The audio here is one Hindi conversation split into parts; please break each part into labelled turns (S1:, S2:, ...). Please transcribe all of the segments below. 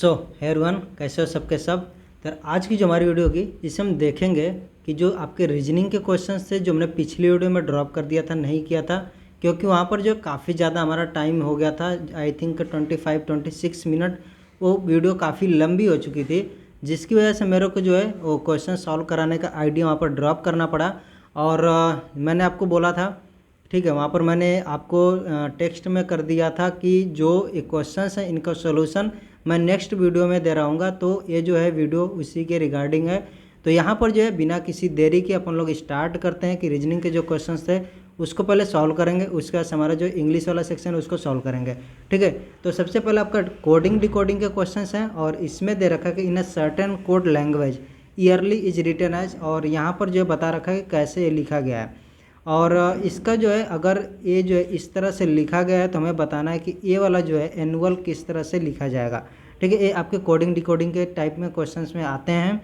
S1: सो हेयरवन कैसे हो सबके सब। तो आज की जो हमारी वीडियो होगी इसे हम देखेंगे कि जो आपके रीजनिंग के क्वेश्चंस थे जो हमने पिछली वीडियो में ड्रॉप कर दिया था, नहीं किया था, क्योंकि वहाँ पर जो काफ़ी ज़्यादा हमारा टाइम हो गया था, आई थिंक 25-26 मिनट। वो वीडियो काफ़ी लंबी हो चुकी थी, जिसकी वजह से मेरे को जो है वो क्वेश्चन सॉल्व कराने का आइडिया वहाँ पर ड्रॉप करना पड़ा। और मैंने आपको बोला था, ठीक है, वहाँ पर मैंने आपको टेक्स्ट में कर दिया था कि जो क्वेश्चंस हैं इनका सॉल्यूशन मैं नेक्स्ट वीडियो में दे रहा हूँगा। तो ये जो है वीडियो उसी के रिगार्डिंग है। तो यहाँ पर जो है बिना किसी देरी के अपन लोग स्टार्ट करते हैं कि रीजनिंग के जो क्वेश्चंस थे उसको पहले सॉल्व करेंगे, उसके बाद हमारा जो इंग्लिश वाला सेक्शन है उसको सॉल्व करेंगे। ठीक है, तो सबसे पहले आपका कोडिंग डिकोडिंग के क्वेश्चंस हैं और इसमें दे रखा है कि in a certain code language early is written as, और यहाँ पर जो बता रखा है कि कैसे ये लिखा गया है। और इसका जो है अगर ये जो है इस तरह से लिखा गया है तो हमें बताना है कि ये वाला जो है एनुअल किस तरह से लिखा जाएगा। ठीक है, ये आपके कोडिंग डिकोडिंग के टाइप में क्वेश्चंस में आते हैं।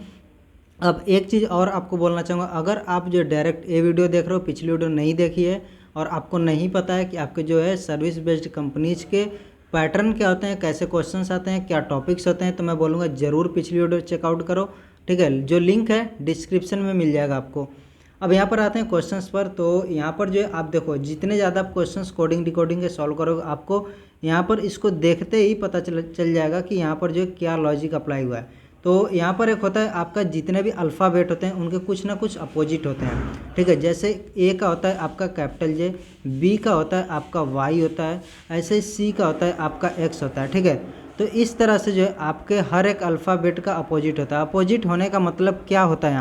S1: अब एक चीज़ और आपको बोलना चाहूँगा, अगर आप जो डायरेक्ट ये वीडियो देख रहे हो, पिछली वीडियो नहीं देखी है और आपको नहीं पता है कि आपके जो है सर्विस बेस्ड कंपनीज के पैटर्न क्या होते हैं, कैसे क्वेश्चंस आते हैं, क्या टॉपिक्स होते हैं, तो मैं बोलूँगा ज़रूर पिछली वीडियो चेकआउट करो। ठीक है, जो लिंक है डिस्क्रिप्शन में मिल जाएगा आपको। अब यहाँ पर आते हैं क्वेश्चंस पर। तो यहाँ पर जो है आप देखो, जितने ज़्यादा आप क्वेश्चंस कोडिंग डिकोडिंग के सॉल्व करोगे आपको यहाँ पर इसको देखते ही पता चल जाएगा कि यहाँ पर जो है क्या लॉजिक अप्लाई हुआ है। तो यहाँ पर एक होता है आपका जितने भी अल्फ़ाबेट होते हैं उनके कुछ ना कुछ अपोजिट होते हैं। ठीक है, जैसे ए का होता है आपका कैपिटल जे, बी का होता है आपका वाई होता है, ऐसे ही सी का होता है आपका एक्स होता है। ठीक है, तो इस तरह से जो है आपके हर एक अल्फ़ाबेट का अपोजिट होता है। अपोजिट होने का मतलब क्या होता है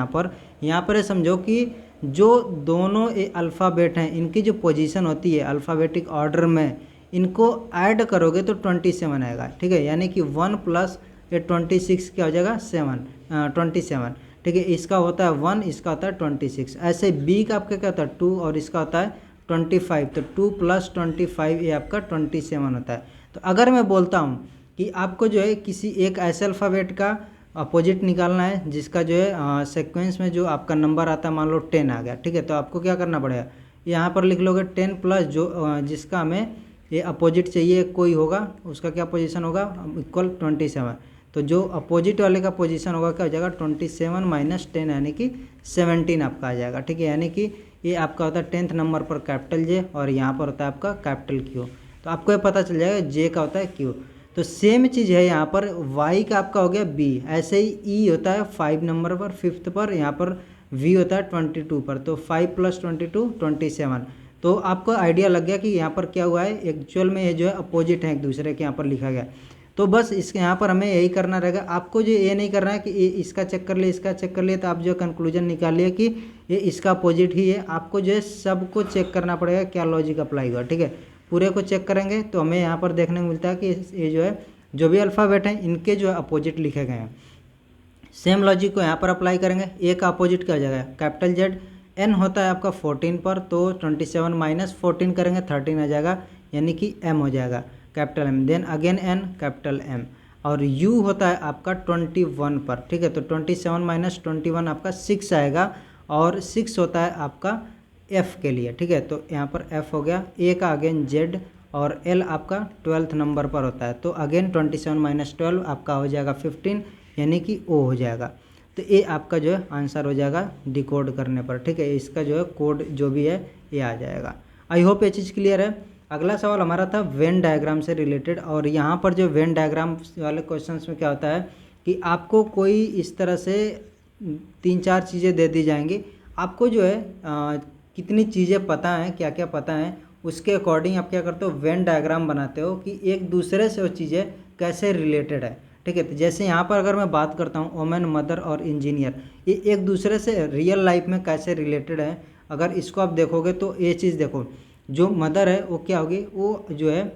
S1: यहाँ पर समझो कि जो दोनों अल्फ़ाबेट हैं इनकी जो पोजीशन होती है अल्फ़ाबेटिक ऑर्डर में, इनको ऐड करोगे तो 27 आएगा। ठीक है, यानी कि 1 प्लस 26 क्या हो जाएगा 27। ठीक है, इसका होता है 1, इसका होता है 26। ऐसे बी का आपका क्या होता है 2 और इसका होता है 25, तो 2 प्लस 25 ये आपका 27 होता है। तो अगर मैं बोलता हूँ कि आपको जो है किसी एक ऐसे अल्फ़ाबेट का अपोजिट निकालना है जिसका जो है सीक्वेंस में जो आपका नंबर आता है, मान लो 10 आ गया। ठीक है, तो आपको क्या करना पड़ेगा, यहाँ पर लिख लोगे 10 प्लस जो जिसका हमें ये अपोजिट चाहिए कोई होगा, उसका क्या पोजीशन होगा इक्वल 27। तो जो अपोजिट वाले का पोजीशन होगा क्या हो जाएगा 27 माइनस 10 यानी कि 17 आपका आ जाएगा। ठीक है, यानी कि ये आपका होता है 10th नंबर पर कैपिटल जे और यहाँ पर होता है आपका कैपिटल क्यू। तो आपको ये पता चल जाएगा जे का होता है क्यू। तो सेम चीज़ है यहाँ पर, वाई का आपका हो गया बी, ऐसे ही ई होता है 5 नंबर पर 5th पर, यहाँ पर वी होता है 22 पर, तो 5 प्लस 22 27। तो आपको आइडिया लग गया कि यहाँ पर क्या हुआ है, एक्चुअल में ये जो है अपोजिट है एक दूसरे के, यहाँ पर लिखा गया। तो बस इसके यहाँ पर हमें यही करना रहेगा। आपको जो ये नहीं करना है कि ये इसका चेक कर ले इसका चेक कर ले, तो आप जो कंक्लूजन निकालिए कि ये इसका अपोजिट ही है। आपको जो है सबको चेक करना पड़ेगा क्या लॉजिक अप्लाई हुआ। ठीक है, पूरे को चेक करेंगे तो हमें यहाँ पर देखने को मिलता है कि ये जो है जो भी अल्फ़ाबेट हैं इनके जो है अपोजिट लिखे गए हैं। सेम लॉजिक को यहाँ पर अप्लाई करेंगे। ए का अपोजिट क्या हो जाएगा कैपिटल जेड, एन होता है आपका 14 पर, तो 27 माइनस 14 करेंगे 13 आ जाएगा, यानी कि एम हो जाएगा capital M, then again N capital M. और यू होता है आपका 21 पर। ठीक है, तो 27 माइनस 21 आपका 6 आएगा, और 6 होता है आपका एफ़ के लिए। ठीक है, तो यहाँ पर एफ़ हो गया। ए का अगेन जेड और एल आपका 12th नंबर पर होता है, तो अगेन 27 माइनस 12 आपका हो जाएगा 15, यानी कि ओ हो जाएगा। तो ये आपका जो है आंसर हो जाएगा डिकोड करने पर। ठीक है, इसका जो है कोड जो भी है ये आ जाएगा। आई होप ये चीज़ क्लियर है। अगला सवाल हमारा था वेन डायग्राम से रिलेटेड, और यहाँ पर जो वेन डायग्राम वाले क्वेश्चंस में क्या होता है कि आपको कोई इस तरह से 3-4 चीज़ें दे दी जाएंगी। आपको जो है कितनी चीज़ें पता हैं, क्या क्या पता हैं, उसके अकॉर्डिंग आप क्या करते हो वेन डायग्राम बनाते हो कि एक दूसरे से वो चीज़ें कैसे रिलेटेड है। ठीक है, तो जैसे यहाँ पर अगर मैं बात करता हूँ वोमेन, मदर और इंजीनियर, ये एक दूसरे से रियल लाइफ में कैसे रिलेटेड है। अगर इसको आप देखोगे तो ये चीज़ देखो, जो मदर है वो क्या होगी, वो जो है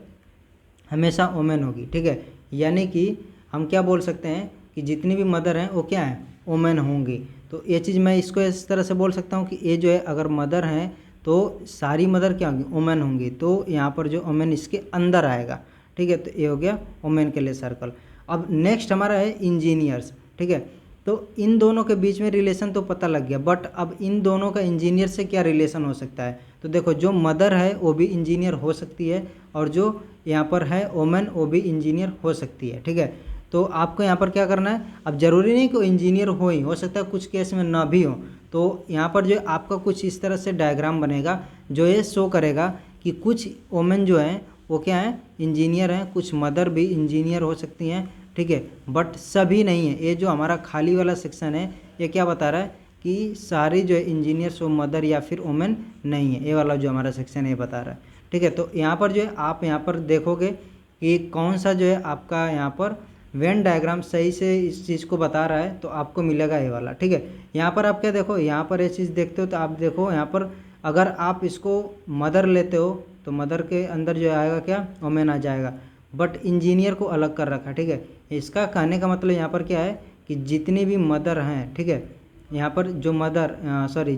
S1: हमेशा वोमेन होगी। ठीक है, यानी कि हम क्या बोल सकते हैं कि जितनी भी मदर हैं वो क्या है वोमेन होंगी। तो ये चीज़ मैं इसको इस तरह से बोल सकता हूँ कि ये जो है अगर मदर हैं तो सारी मदर क्या होंगी वोमेन होंगी, तो यहाँ पर जो वोमेन इसके अंदर आएगा। ठीक है, तो ये हो गया वोमेन के लिए सर्कल। अब नेक्स्ट हमारा है इंजीनियर्स। ठीक है, तो इन दोनों के बीच में रिलेशन तो पता लग गया, बट अब इन दोनों का इंजीनियर से क्या रिलेशन हो सकता है। तो देखो, जो मदर है वो भी इंजीनियर हो सकती है, और जो यहाँ पर है वोमेन वो भी इंजीनियर हो सकती है। ठीक है, तो आपको यहाँ पर क्या करना है, अब ज़रूरी नहीं कि इंजीनियर हो सकता है कुछ केस में ना भी हो। तो यहाँ पर जो आपका कुछ इस तरह से डायग्राम बनेगा जो ये शो करेगा कि कुछ वोमेन जो हैं वो क्या है, इंजीनियर हैं, कुछ मदर भी इंजीनियर हो सकती हैं, ठीक है, बट सभी नहीं है। ये जो हमारा खाली वाला सेक्शन है ये क्या बता रहा है कि सारी जो है इंजीनियर्स वो मदर या फिर वोमेन नहीं है। ये वाला जो हमारा सेक्शन है ये बता रहा है, ठीक है। तो यहाँ पर जो है आप यहाँ पर देखोगे कि कौन सा जो है आपका यहाँ पर वेन डायग्राम सही से इस चीज़ को बता रहा है, तो आपको मिलेगा ये वाला, ठीक है। यहाँ पर आप क्या देखो, यहाँ पर ये चीज़ देखते हो तो आप देखो यहाँ पर अगर आप इसको मदर लेते हो तो मदर के अंदर जो आएगा क्या, वोमेन आ जाएगा, बट इंजीनियर को अलग कर रखा है, ठीक है। इसका कहने का मतलब यहाँ पर क्या है कि जितनी भी मदर हैं, ठीक है, यहाँ पर जो मदर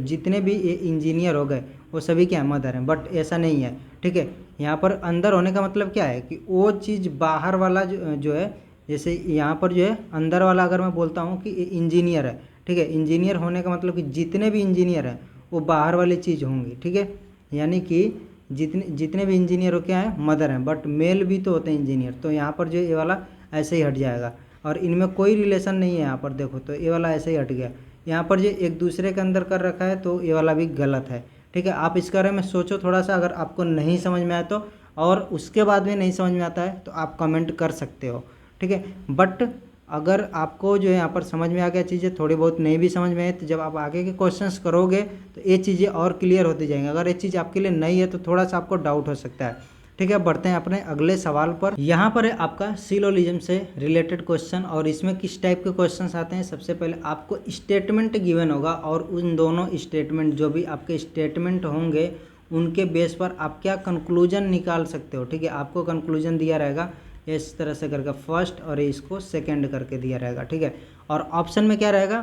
S1: जितने भी इंजीनियर हो गए वो सभी क्या मदर हैं, बट ऐसा नहीं है, ठीक है। यहाँ पर अंदर होने का मतलब क्या है कि वो चीज़ बाहर वाला जो है, जैसे यहाँ पर जो है अंदर वाला अगर मैं बोलता हूँ कि इंजीनियर है, ठीक है, इंजीनियर होने का मतलब कि जितने भी इंजीनियर हैं वो बाहर वाली चीज़ होंगी, ठीक है। यानी कि जितने भी इंजीनियर हो क्या है, मदर हैं, बट मेल भी तो होते हैं इंजीनियर। तो यहाँ पर जो ये वाला ऐसे ही हट जाएगा और इनमें कोई रिलेशन नहीं है। यहाँ पर देखो तो ये वाला ऐसे ही हट गया। यहाँ पर जो एक दूसरे के अंदर कर रखा है तो ये वाला भी गलत है, ठीक है। आप इसके बारे में सोचो थोड़ा सा, अगर आपको नहीं समझ में आए तो, और उसके बाद में नहीं समझ में आता है तो आप कमेंट कर सकते हो, ठीक है। बट अगर आपको जो है यहाँ पर समझ में आ गया चीज़ें, थोड़ी बहुत नहीं भी समझ में आए तो जब आप आगे के क्वेश्चंस करोगे तो ये चीज़ें और क्लियर होती जाएंगी। अगर ये चीज़ आपके लिए नहीं है तो थोड़ा सा आपको डाउट हो सकता है, ठीक है। बढ़ते हैं अपने अगले सवाल पर। यहाँ पर है आपका सिलोजिज्म से रिलेटेड क्वेश्चन, और इसमें किस टाइप के क्वेश्चंस आते हैं। सबसे पहले आपको स्टेटमेंट गिवन होगा और उन दोनों स्टेटमेंट जो भी आपके स्टेटमेंट होंगे उनके बेस पर आप क्या कंक्लूजन निकाल सकते हो, ठीक है। आपको कंक्लूजन दिया रहेगा इस तरह से करके फर्स्ट और इसको सेकंड करके दिया रहेगा, ठीक है। और ऑप्शन में क्या रहेगा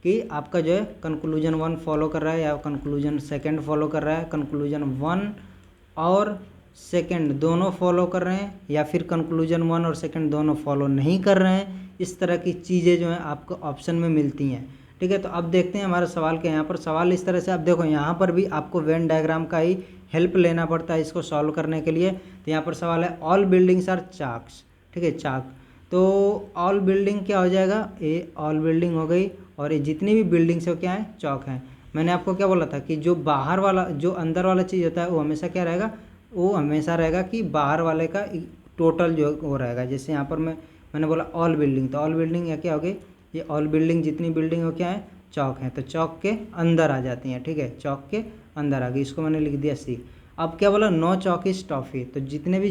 S1: कि आपका जो है कंक्लूजन 1 फॉलो कर रहा है या कंक्लूजन सेकंड फॉलो कर रहा है, कंक्लूजन 1 और सेकंड दोनों फॉलो कर रहे हैं, या फिर कंक्लूजन 1 और सेकंड दोनों फॉलो नहीं कर रहे हैं। इस तरह की चीज़ें जो हैं आपको ऑप्शन में मिलती हैं, ठीक है। तो अब देखते हैं हमारे सवाल के। यहाँ पर सवाल इस तरह से आप देखो, यहाँ पर भी आपको वेन डायग्राम का ही हेल्प लेना पड़ता है इसको सॉल्व करने के लिए। तो यहाँ पर सवाल है ऑल बिल्डिंग्स आर चाक्स, ठीक है, चाक। तो ऑल बिल्डिंग क्या हो जाएगा, ये ऑल बिल्डिंग हो गई, और ये जितनी भी बिल्डिंग्स है वो क्या है, चौक हैं। मैंने आपको क्या बोला था कि जो बाहर वाला जो अंदर वाला चीज़ होता है वो हमेशा क्या रहेगा, वो हमेशा रहेगा कि बाहर वाले का टोटल जो वो रहेगा। जैसे यहाँ पर मैंने बोला ऑल बिल्डिंग, तो ऑल बिल्डिंग या क्या हो गई, ये ऑल बिल्डिंग जितनी बिल्डिंग हो क्या है, चौक है, तो चौक के अंदर आ जाती हैं, ठीक है, चौक के अंदर आ गई। इसको मैंने लिख दिया सी। अब क्या बोला, नो चौक इज टॉफ़ी, तो जितने भी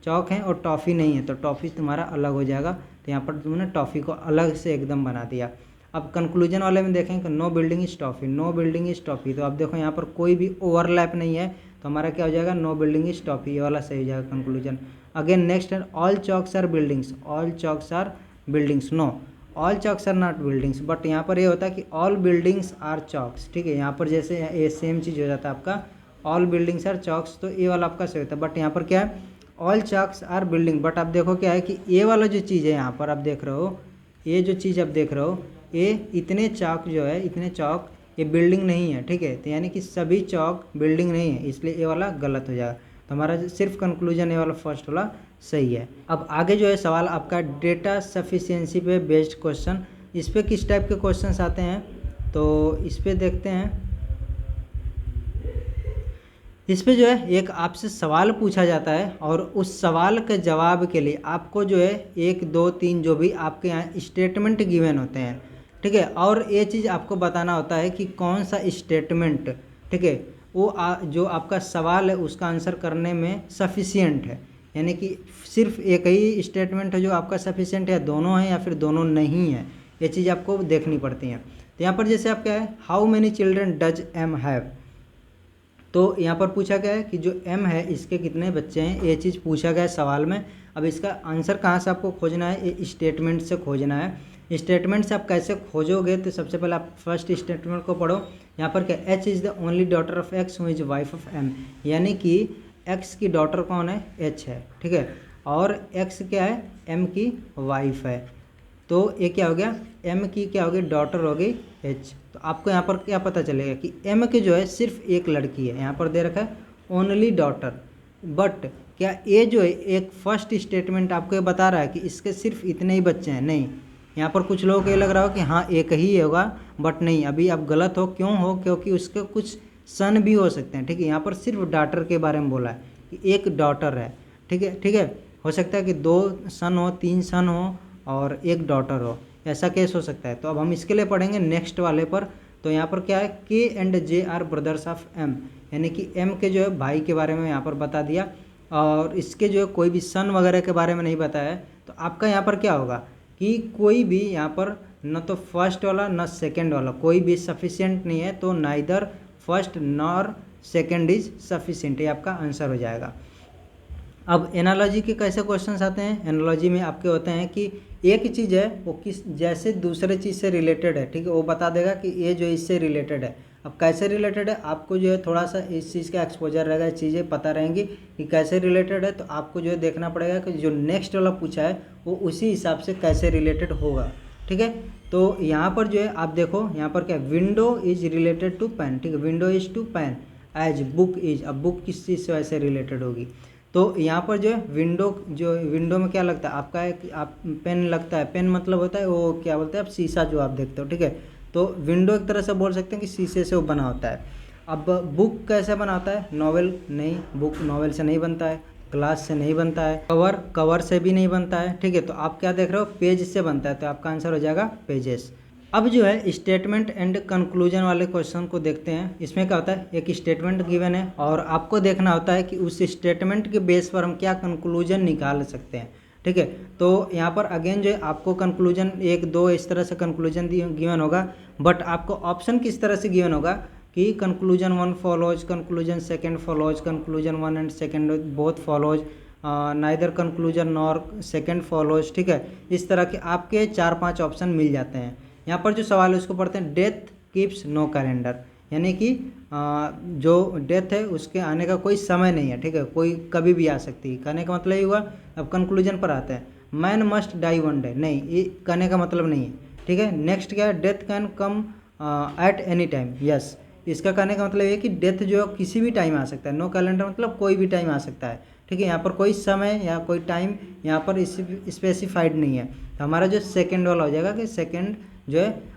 S1: चौक हैं और टॉफ़ी नहीं है तो टॉफ़ी तुम्हारा अलग हो जाएगा। तो यहाँ पर तुमने टॉफ़ी को अलग से एकदम बना दिया। अब कंक्लूजन वाले में देखें कि no building is toffee, no building is toffee, तो अब देखो यहाँ पर कोई भी ओवरलैप नहीं है, तो हमारा क्या हो जाएगा, नो बिल्डिंग इज टॉफ़ी, ये वाला सही हो जाएगा कंक्लूजन। अगेन नेक्स्ट है all chowks are buildings, all chowks are buildings, no all chowks are not buildings, but यहाँ पर ये होता है कि ऑल बिल्डिंग्स आर चौक्स, ठीक है। यहाँ पर जैसे ये सेम चीज़ हो जाता है आपका ऑल बिल्डिंग्स आर चौक्स, तो ये वाला आपका सही होता है। बट यहाँ पर क्या है, all chowks are building, but आप देखो क्या है कि ये वाला जो चीज़ है यहाँ पर आप देख रहे हो, ये जो चीज़ आप देख रहे हो, ये इतने चौक जो है, इतने चौक ये बिल्डिंग नहीं है, ठीक है। तो यानी कि सभी चौक बिल्डिंग नहीं है, इसलिए ये वाला गलत हो जाएगा। तो हमारा सिर्फ कंक्लूजन ये वाला फर्स्ट वाला सही है। अब आगे जो है सवाल आपका डेटा सफिशिएंसी पे बेस्ड क्वेश्चन, इस पे किस टाइप के क्वेश्चंस आते हैं, तो इस पे देखते हैं। इस पे जो है एक आपसे सवाल पूछा जाता है और उस सवाल के जवाब के लिए आपको जो है 1 2 3 जो भी आपके यहाँ स्टेटमेंट गिवन होते हैं, ठीक है। और ये चीज़ आपको बताना होता है कि कौन सा स्टेटमेंट, ठीक है, वो जो आपका सवाल है उसका आंसर करने में सफिशिएंट है। यानी कि सिर्फ एक ही स्टेटमेंट है जो आपका सफिशिएंट है, दोनों हैं या फिर दोनों नहीं है, ये चीज़ आपको देखनी पड़ती है। तो यहाँ पर जैसे आप क्या है, how many children does M have, तो यहाँ पर पूछा गया है कि जो एम है इसके कितने बच्चे हैं, ये चीज़ पूछा गया है सवाल में। अब इसका आंसर कहाँ से आपको खोजना है, ये स्टेटमेंट से खोजना है। स्टेटमेंट से आप कैसे खोजोगे, तो सबसे पहले आप फर्स्ट स्टेटमेंट को पढ़ो। यहाँ पर क्या, H is the only daughter of X who is wife of M, यानी कि एक्स की डॉटर कौन है, एच है, ठीक है, और एक्स क्या है, एम की वाइफ है। तो ये क्या हो गया, एम की क्या हो गई, डॉटर हो गई एच। तो आपको यहाँ पर क्या पता चलेगा कि एम की जो है सिर्फ एक लड़की है, यहाँ पर दे रखा है ओनली डॉटर, बट क्या ये जो है एक फर्स्ट स्टेटमेंट आपको ये बता रहा है कि इसके सिर्फ इतने ही बच्चे हैं? नहीं, यहाँ पर कुछ लोगों को ये लग रहा हो कि हाँ एक ही होगा, बट नहीं, अभी आप गलत हो। क्यों हो? क्योंकि उसके कुछ सन भी हो सकते हैं, ठीक है। यहाँ पर सिर्फ डॉटर के बारे में बोला है कि एक डॉटर है, ठीक है, ठीक है। हो सकता है कि 2 सन हो, 3 सन हो और एक डॉटर हो, ऐसा केस हो सकता है। तो अब हम इसके लिए पढ़ेंगे नेक्स्ट वाले पर। तो यहाँ पर क्या है, K and J are brothers of M, यानी कि एम के जो है भाई के बारे में यहाँ पर बता दिया, और इसके जो है कोई भी सन वगैरह के बारे में नहीं बताया है। तो आपका यहाँ पर क्या होगा कि कोई भी यहाँ पर न तो फर्स्ट वाला न सेकंड वाला कोई भी सफिशिएंट नहीं है, तो neither first nor second is sufficient, ये आपका आंसर हो जाएगा। अब एनालॉजी के कैसे क्वेश्चंस आते हैं? एनालॉजी में आपके होते हैं कि एक चीज़ है वो किस जैसे दूसरे चीज़ से रिलेटेड है, ठीक है, वो बता देगा कि ये जो इससे रिलेटेड है। अब कैसे रिलेटेड है, आपको जो है थोड़ा सा इस चीज़ का एक्सपोजर रहेगा, चीज़ें पता रहेंगी कि कैसे रिलेटेड है, तो आपको जो है देखना पड़ेगा कि जो नेक्स्ट वाला पूछा है वो उसी हिसाब से कैसे रिलेटेड होगा, ठीक है। तो यहाँ पर जो है आप देखो, यहाँ पर क्या, window is related to pen, ठीक है, window is to pen as book is. अब बुक किस चीज़ से वैसे रिलेटेड होगी? तो यहाँ पर जो है विंडो में क्या लगता है आपका, एक आप पेन लगता है, पेन मतलब होता है वो क्या बोलते हैं आप, शीशा जो आप देखते हो, ठीक है। तो विंडो एक तरह से बोल सकते हैं कि शीशे से वो बना होता है। अब बुक कैसे बना होता है? नॉवेल नहीं, बुक नॉवेल से नहीं बनता है, ग्लास से नहीं बनता है, कवर से भी नहीं बनता है, ठीक है। तो आप क्या देख रहे हो, पेज से बनता है, तो आपका आंसर हो जाएगा पेजेस। अब जो है स्टेटमेंट एंड कंक्लूजन वाले क्वेश्चन को देखते हैं। इसमें क्या होता है, एक स्टेटमेंट गिवन है और आपको देखना होता है कि उस स्टेटमेंट के बेस पर हम क्या कंक्लूजन निकाल सकते हैं, ठीक है। तो यहाँ पर अगेन जो है आपको कंक्लूजन 1 2 इस तरह से कंक्लूजन गिवन होगा, बट आपको ऑप्शन किस तरह से गिवन होगा कि conclusion 1 follows, conclusion 2 follows, conclusion 1 and 2 both follows, neither conclusion nor 2 follows, ठीक है। इस तरह के आपके 4-5 ऑप्शन मिल जाते हैं। यहाँ पर जो सवाल है उसको पढ़ते हैं, डेथ कीप्स नो कैलेंडर, यानी कि जो डेथ है उसके आने का कोई समय नहीं है, ठीक है, कोई कभी भी आ सकती है। कहने का मतलब ये हुआ। अब कंक्लूजन पर आते हैं, man must die one day, नहीं, ये कहने का मतलब नहीं है, ठीक है। नेक्स्ट क्या है, death can come at any time, yes, इसका कहने का मतलब ये कि डेथ जो है किसी भी टाइम आ सकता है। नो कैलेंडर मतलब कोई भी टाइम आ सकता है, ठीक है। यहाँ पर कोई समय या कोई टाइम यहाँ पर स्पेसिफाइड नहीं है। तो हमारा जो सेकंड वाला हो जाएगा कि सेकंड जो है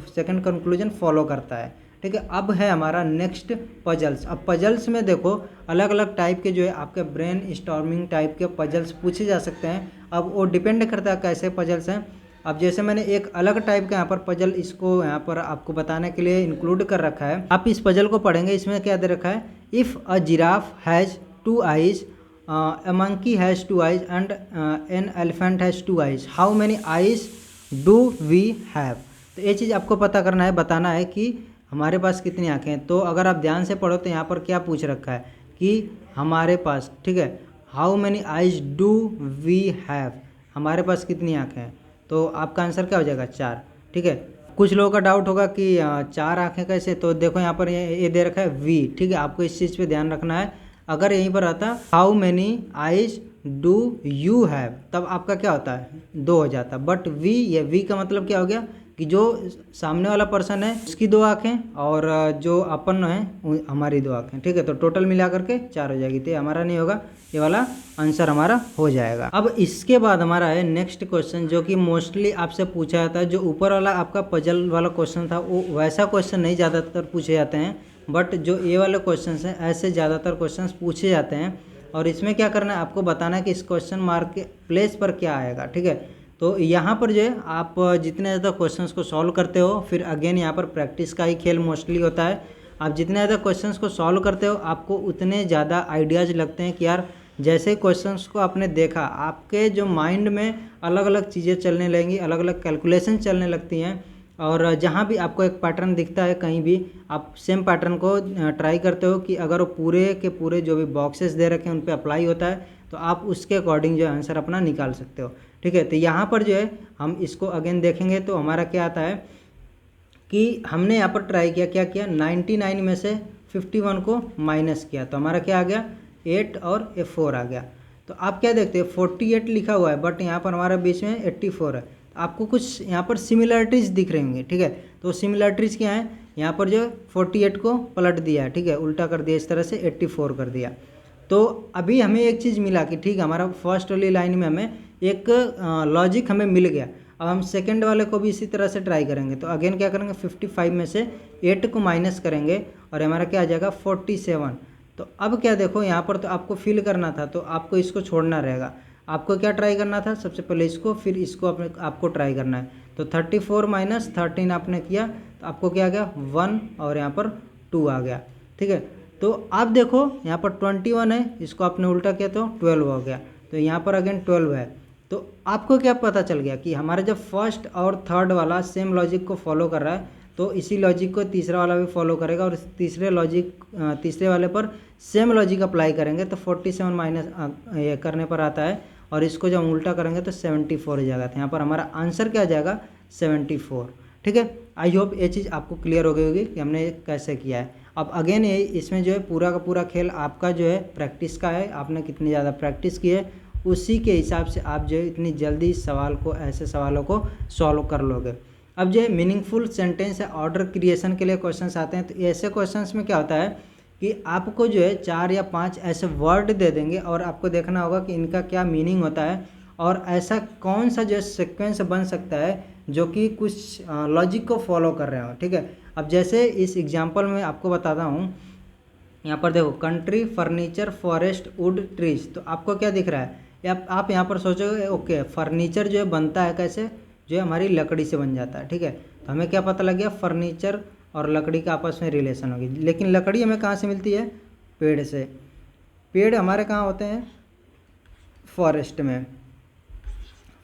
S1: सेकंड कंक्लूजन फॉलो करता है, ठीक है। अब है हमारा नेक्स्ट पजल्स। अब पजल्स में देखो अलग अलग टाइप के जो है आपके ब्रेन स्टॉर्मिंग टाइप के पजल्स पूछे जा सकते हैं। अब वो डिपेंड करता है कैसे पजल्स हैं। अब जैसे मैंने एक अलग टाइप का यहाँ पर पजल इसको यहाँ पर आपको बताने के लिए इंक्लूड कर रखा है। आप इस पजल को पढ़ेंगे, इसमें क्या दे रखा है, if a giraffe has 2 eyes, a monkey has 2 eyes and an elephant has 2 eyes, how many eyes do we have? तो ये चीज़ आपको पता करना है, बताना है कि हमारे पास कितनी आँखें हैं। तो अगर आप ध्यान से पढ़ो तो यहाँ पर क्या पूछ रखा है कि हमारे पास, ठीक है, how many eyes do we have, हमारे पास कितनी आँखें हैं। तो आपका आंसर क्या हो जाएगा, 4, ठीक है। कुछ लोगों का डाउट होगा कि 4 आँखें कैसे, तो देखो यहाँ पर ये दे रखा है वी, ठीक है, आपको इस चीज़ पे ध्यान रखना है। अगर यहीं पर आता how many eyes do you have, तब आपका क्या होता है, 2 हो जाता। बट वी, ये वी का मतलब क्या हो गया कि जो सामने वाला पर्सन है उसकी 2 आँखें और जो अपन है हमारी 2 आँखें, ठीक है। तो टोटल मिला करके 4 हो जाएगी। तो हमारा नहीं होगा, ये वाला आंसर हमारा हो जाएगा। अब इसके बाद हमारा है नेक्स्ट क्वेश्चन, जो कि मोस्टली आपसे पूछा जाता है। जो ऊपर वाला आपका पजल वाला क्वेश्चन था वो वैसा क्वेश्चन नहीं ज़्यादातर पूछे जाते हैं, बट जो ये वाले क्वेश्चंस हैं ऐसे ज़्यादातर क्वेश्चंस पूछे जाते हैं। और इसमें क्या करना है, आपको बताना है कि इस क्वेश्चन मार्क के प्लेस पर क्या आएगा, ठीक है। तो यहाँ पर जो है आप जितने ज़्यादा क्वेश्चंस को सॉल्व करते हो, फिर अगेन यहाँ पर प्रैक्टिस का ही खेल मोस्टली होता है। आप जितने ज़्यादा क्वेश्चंस को सॉल्व करते हो आपको उतने ज़्यादा आइडियाज़ लगते हैं कि यार जैसे क्वेश्चंस को आपने देखा, आपके जो माइंड में अलग अलग चीज़ें चलने लगेंगी, अलग अलग कैलकुलेशन चलने लगती हैं। और जहाँ भी आपको एक पैटर्न दिखता है कहीं भी, आप सेम पैटर्न को ट्राई करते हो कि अगर वो पूरे के पूरे जो भी बॉक्सेस दे रखे हैं उन पे अप्लाई होता है तो आप उसके अकॉर्डिंग जो है आंसर अपना निकाल सकते हो, ठीक है। तो यहाँ पर जो है हम इसको अगेन देखेंगे तो हमारा क्या आता है कि हमने यहाँ पर ट्राई किया, क्या किया, 99 में से 51 को माइनस किया, तो हमारा क्या आ गया, 8 और 4 आ गया। तो आप क्या देखते हैं 48 लिखा हुआ है, बट यहाँ पर हमारा बीच में 84 है। आपको कुछ यहाँ पर सिमिलरिटीज़ दिख रही होंगी, ठीक है। तो सिमिलरिटीज़ क्या है, यहाँ पर जो 48 को पलट दिया है, ठीक है, उल्टा कर दिया, इस तरह से 84 कर दिया। तो अभी हमें एक चीज़ मिला कि ठीक है, हमारा फर्स्ट वाली लाइन में हमें एक लॉजिक हमें मिल गया। अब हम सेकंड वाले को भी इसी तरह से ट्राई करेंगे। तो अगेन क्या करेंगे, 55 में से 8 को माइनस करेंगे और हमारा क्या आ जाएगा 47। तो अब क्या देखो, यहाँ पर तो आपको फिल करना था, तो आपको इसको छोड़ना रहेगा। आपको क्या ट्राई करना था, सबसे पहले इसको, फिर इसको आपको ट्राई करना है। तो 34 माइनस 13 आपने किया तो आपको क्या आ गया 1 और यहाँ पर 2 आ गया। ठीक है, तो आप देखो यहाँ पर 21 है, इसको आपने उल्टा किया तो 12 हो गया। तो यहाँ पर अगेन 12 है। तो आपको क्या पता चल गया कि हमारा जब फर्स्ट और थर्ड वाला सेम लॉजिक को फॉलो कर रहा है, तो इसी लॉजिक को तीसरा वाला भी फॉलो करेगा और तीसरे वाले पर सेम लॉजिक अप्लाई करेंगे। तो 47 माइनस ये करने पर आता है और इसको जब उल्टा करेंगे तो 74 हो जाएगा। तो यहाँ पर हमारा आंसर क्या आ जाएगा 74। ठीक है, आई होप ये चीज़ आपको क्लियर हो गई होगी कि हमने कैसे किया है। अब अगेन ये इसमें जो है पूरा का पूरा खेल आपका जो है प्रैक्टिस का है। आपने कितनी ज़्यादा प्रैक्टिस की है उसी के हिसाब से आप जो है इतनी जल्दी ऐसे सवालों को सॉल्व कर लोगे। अब जो है मीनिंगफुल सेंटेंस या ऑर्डर क्रिएशन के लिए क्वेश्चंस आते हैं। तो ऐसे क्वेश्चंस में क्या होता है कि आपको जो है 4 या 5 ऐसे वर्ड दे देंगे और आपको देखना होगा कि इनका क्या मीनिंग होता है और ऐसा कौन सा जो है सिक्वेंस बन सकता है जो कि कुछ लॉजिक को फॉलो कर रहे हो। ठीक है, अब जैसे इस एग्जाम्पल में आपको बताता हूँ, यहाँ पर देखो country, furniture, forest, would, trees. तो आपको क्या दिख रहा है, आप यहाँ पर सोचोगे ओके फर्नीचर जो है बनता है कैसे, जो है हमारी लकड़ी से बन जाता है। ठीक है, तो हमें क्या पता लग गया फर्नीचर और लकड़ी का आपस में रिलेशन होगी। लेकिन लकड़ी हमें कहाँ से मिलती है, पेड़ से। पेड़ हमारे कहाँ होते हैं, फॉरेस्ट में।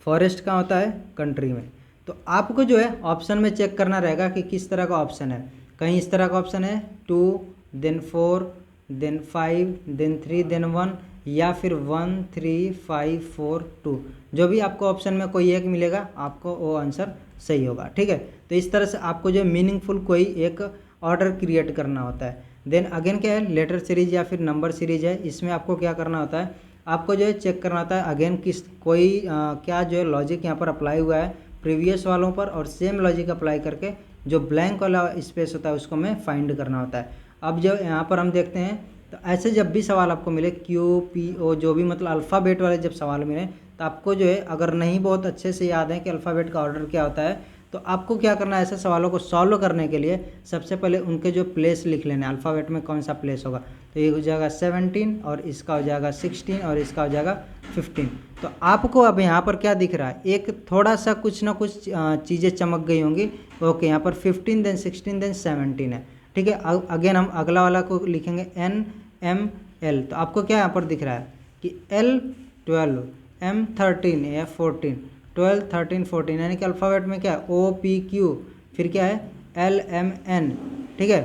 S1: फॉरेस्ट कहाँ होता है, कंट्री में। तो आपको जो है ऑप्शन में चेक करना रहेगा कि किस तरह का ऑप्शन है। कहीं इस तरह का ऑप्शन है 2 देन 4 देन 5 देन 3 देन 1, या फिर 1 3 5 4 2। जो भी आपको ऑप्शन में कोई एक मिलेगा आपको वो आंसर सही होगा। ठीक है, तो इस तरह से आपको जो मीनिंगफुल कोई एक ऑर्डर क्रिएट करना होता है। देन अगेन क्या है, लेटर सीरीज या फिर नंबर सीरीज है। इसमें आपको क्या करना होता है, आपको जो है चेक करना होता है अगेन क्या जो है लॉजिक यहाँ पर अप्लाई हुआ है प्रीवियस वालों पर, और सेम लॉजिक अप्लाई करके जो ब्लैंक वाला स्पेस होता है उसको हमें फाइंड करना होता है। अब जो यहाँ पर हम देखते हैं, तो ऐसे जब भी सवाल आपको मिले QPO जो भी मतलब अल्फ़ाबेट वाले जब सवाल मिले, तो आपको जो है अगर नहीं बहुत अच्छे से याद है कि अल्फ़ाबेट का ऑर्डर क्या होता है, तो आपको क्या करना है, ऐसे सवालों को सॉल्व करने के लिए सबसे पहले उनके जो प्लेस लिख लेने, अल्फ़ाबेट में कौन सा प्लेस होगा। तो ये हो जाएगा 17 और इसका हो जाएगा 16 और इसका हो जाएगा 15। तो आपको अब यहाँ पर क्या दिख रहा है, एक थोड़ा सा कुछ ना कुछ चीज़ें चमक गई होंगी। ओके, यहाँ पर 15 देन 16 देन 17 है। ठीक है, अगेन हम अगला वाला को लिखेंगे NML। तो आपको क्या यहाँ पर दिख रहा है कि L 12 M 13 या 14 12 13 14, यानी कि अल्फ़ाबेट में क्या है OPQ, फिर क्या है LMN। ठीक है,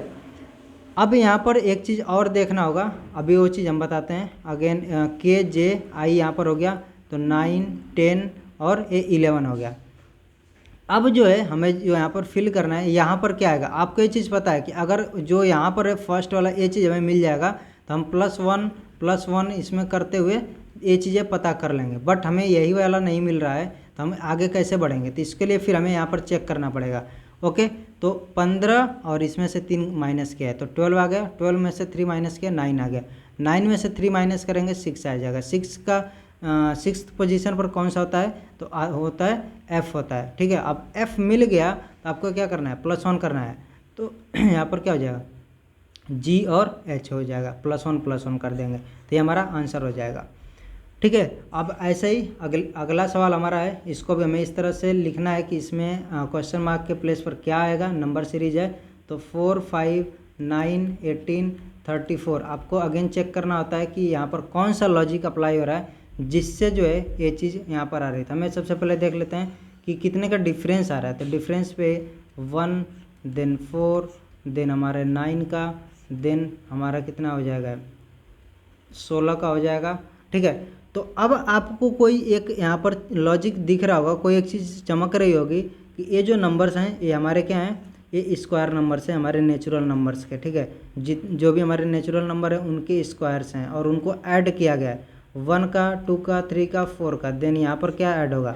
S1: अब यहाँ पर एक चीज़ और देखना होगा, अभी वो चीज़ हम बताते हैं। अगेन KJI यहाँ पर हो गया, तो 9 10 और 11 हो गया। अब जो है हमें जो यहाँ पर फिल करना है, यहाँ पर क्या आएगा, आपको ये चीज़ पता है कि अगर जो यहाँ पर है फर्स्ट वाला ये चीज़ हमें मिल जाएगा तो हम +1 इसमें करते हुए ये चीज़ें पता कर लेंगे। बट हमें यही वाला नहीं मिल रहा है, तो हम आगे कैसे बढ़ेंगे, तो इसके लिए फिर हमें यहाँ पर चेक करना पड़ेगा। ओके, तो 15 और इसमें से 3 माइनस किया है तो 12 आ गया, 12 में से 3 माइनस किया 9 आ गया, 9 में से 3 माइनस करेंगे 6 आ जाएगा। 6 का 6th पोजीशन पर कौन सा होता है, तो होता है F होता है। ठीक है, अब F मिल गया तो आपको क्या करना है, +1 करना है। तो यहाँ पर क्या हो जाएगा G और H हो जाएगा, +1 कर देंगे तो ये हमारा आंसर हो जाएगा। ठीक है, अब ऐसे ही अगला सवाल हमारा है, इसको भी हमें इस तरह से लिखना है कि इसमें क्वेश्चन मार्क के प्लेस पर क्या आएगा, नंबर सीरीज है। तो 4 5 9 18 34। आपको अगेन चेक करना होता है कि यहाँ पर कौन सा लॉजिक अप्लाई हो रहा है जिससे जो है ये चीज़ यहाँ पर आ रही है। हमें सबसे पहले देख लेते हैं कि कितने का डिफरेंस आ रहा है। तो डिफरेंस पे 1 देन 4 देन हमारे 9 का, देन हमारा कितना हो जाएगा 16 का हो जाएगा। ठीक है, तो अब आपको कोई एक यहाँ पर लॉजिक दिख रहा होगा, कोई एक चीज़ चमक रही होगी कि ये जो नंबर्स हैं ये हमारे क्या हैं, ये स्क्वायर नंबर्स हैं हमारे नेचुरल नंबर्स के। ठीक है, जो भी हमारे नेचुरल नंबर है उनके स्क्वायर्स हैं और उनको ऐड किया गया है, 1 का 2 का 3 का 4 का। देन यहाँ पर क्या ऐड होगा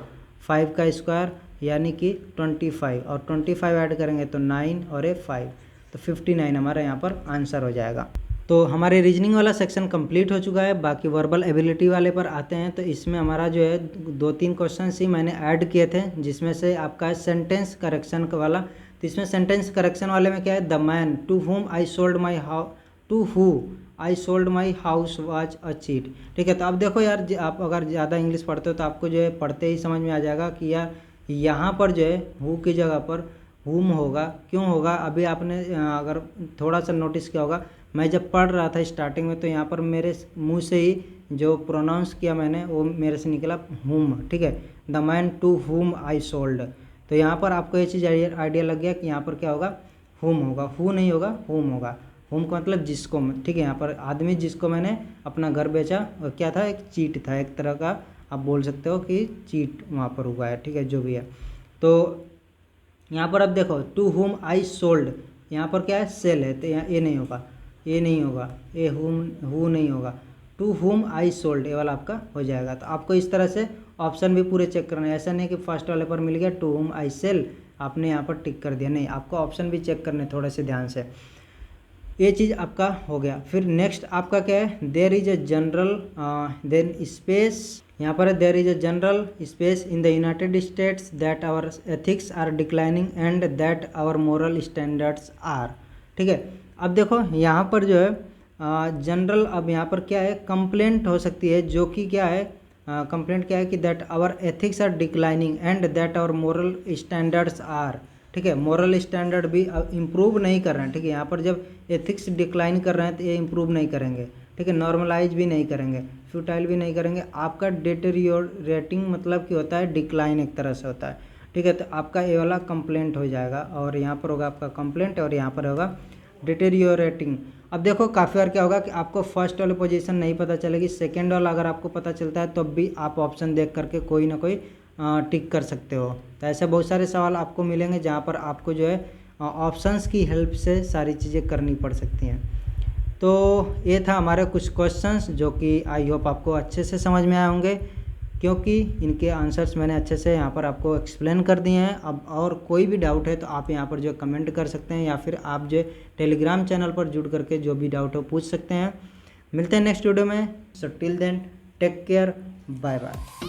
S1: 5 का स्क्वायर यानी कि 25, और 25 ऐड करेंगे तो 9 और 5, तो 59 हमारा यहाँ पर आंसर हो जाएगा। तो हमारे रीजनिंग वाला सेक्शन कंप्लीट हो चुका है। बाकी वर्बल एबिलिटी वाले पर आते हैं। तो इसमें हमारा जो है 2-3 क्वेश्चन ही मैंने ऐड किए थे, जिसमें से आपका है सेंटेंस करेक्शन वाला। तो इसमें सेंटेंस करेक्शन वाले में क्या है, the man to whom I sold my house was a cheat. ठीक है, तो अब देखो यार, आप अगर ज़्यादा इंग्लिश पढ़ते हो तो आपको जो है पढ़ते ही समझ में आ जाएगा कि यार यहाँ पर जो है हु की जगह पर हुम होगा। क्यों होगा, अभी आपने अगर थोड़ा सा नोटिस किया होगा, मैं जब पढ़ रहा था स्टार्टिंग में तो यहाँ पर मेरे मुंह से ही जो प्रोनाउंस किया मैंने वो मेरे से निकला हुम। ठीक है, the man to whom I sold. तो यहाँ पर आपको ये चीज़ आइडिया लग गया कि यहाँ पर क्या होगा, हुम होगा, हु नहीं होगा, हुम होगा। हुम का मतलब जिसको, ठीक है, यहाँ पर आदमी जिसको मैंने अपना घर बेचा, और क्या था, एक चीट था, एक तरह का आप बोल सकते हो कि चीट वहाँ पर हुआ है। ठीक है, जो भी है। तो यहाँ पर अब देखो टू हुम आई सोल्ड, यहाँ पर क्या है, सेल है, तो यहाँ ये नहीं होगा, ये नहीं होगा, ये हु नहीं होगा, टू हुम आई सोल्ड ये वाला आपका हो जाएगा। तो आपको इस तरह से ऑप्शन भी पूरे चेक करना है। ऐसा नहीं कि फर्स्ट वाले पर मिल गया टू हुम आई सेल, आपने यहाँ पर टिक कर दिया, नहीं, आपको ऑप्शन भी चेक करने थोड़े से ध्यान से। ये चीज़ आपका हो गया। फिर नेक्स्ट आपका क्या है, there is a general then space, यहाँ पर there is a general space in the United States that our ethics are declining and that our moral standards are. ठीक है, अब देखो यहाँ पर जो है जनरल, अब यहाँ पर क्या है, कंप्लेंट हो सकती है, जो कि क्या है, कंप्लेंट क्या है कि that our ethics are declining and that our moral standards are. ठीक है, मोरल स्टैंडर्ड भी इम्प्रूव नहीं कर रहे हैं। ठीक है, यहाँ पर जब एथिक्स डिक्लाइन कर रहे हैं तो ये इम्प्रूव नहीं करेंगे। ठीक है, नॉर्मलाइज भी नहीं करेंगे, फ्यूटाइल भी नहीं करेंगे। आपका डिटेरियोरेटिंग मतलब कि होता है डिक्लाइन, एक तरह से होता है। ठीक है, तो आपका ये वाला कंप्लेंट हो जाएगा, और यहाँ पर होगा आपका कंप्लेंट, और यहाँ पर होगा डिटेरियोरेटिंग। अब देखो काफ़ी बार क्या होगा कि आपको फर्स्ट वाली पोजीशन नहीं पता चलेगी, सेकंड वाला अगर आपको पता चलता है तो भी आप ऑप्शन देख करके कोई ना कोई टिक कर सकते हो। तो ऐसे बहुत सारे सवाल आपको मिलेंगे जहाँ पर आपको जो है ऑप्शंस की हेल्प से सारी चीज़ें करनी पड़ सकती हैं। तो ये था हमारे कुछ क्वेश्चंस जो कि आई होप आपको अच्छे से समझ में आए होंगे, क्योंकि इनके आंसर्स मैंने अच्छे से यहाँ पर आपको एक्सप्लेन कर दिए हैं। अब और कोई भी डाउट है तो आप यहाँ पर जो कमेंट कर सकते हैं, या फिर आप जो टेलीग्राम चैनल पर जुड़ करके जो भी डाउट हो पूछ सकते हैं। मिलते हैं नेक्स्ट वीडियो में। So till then take care, bye bye.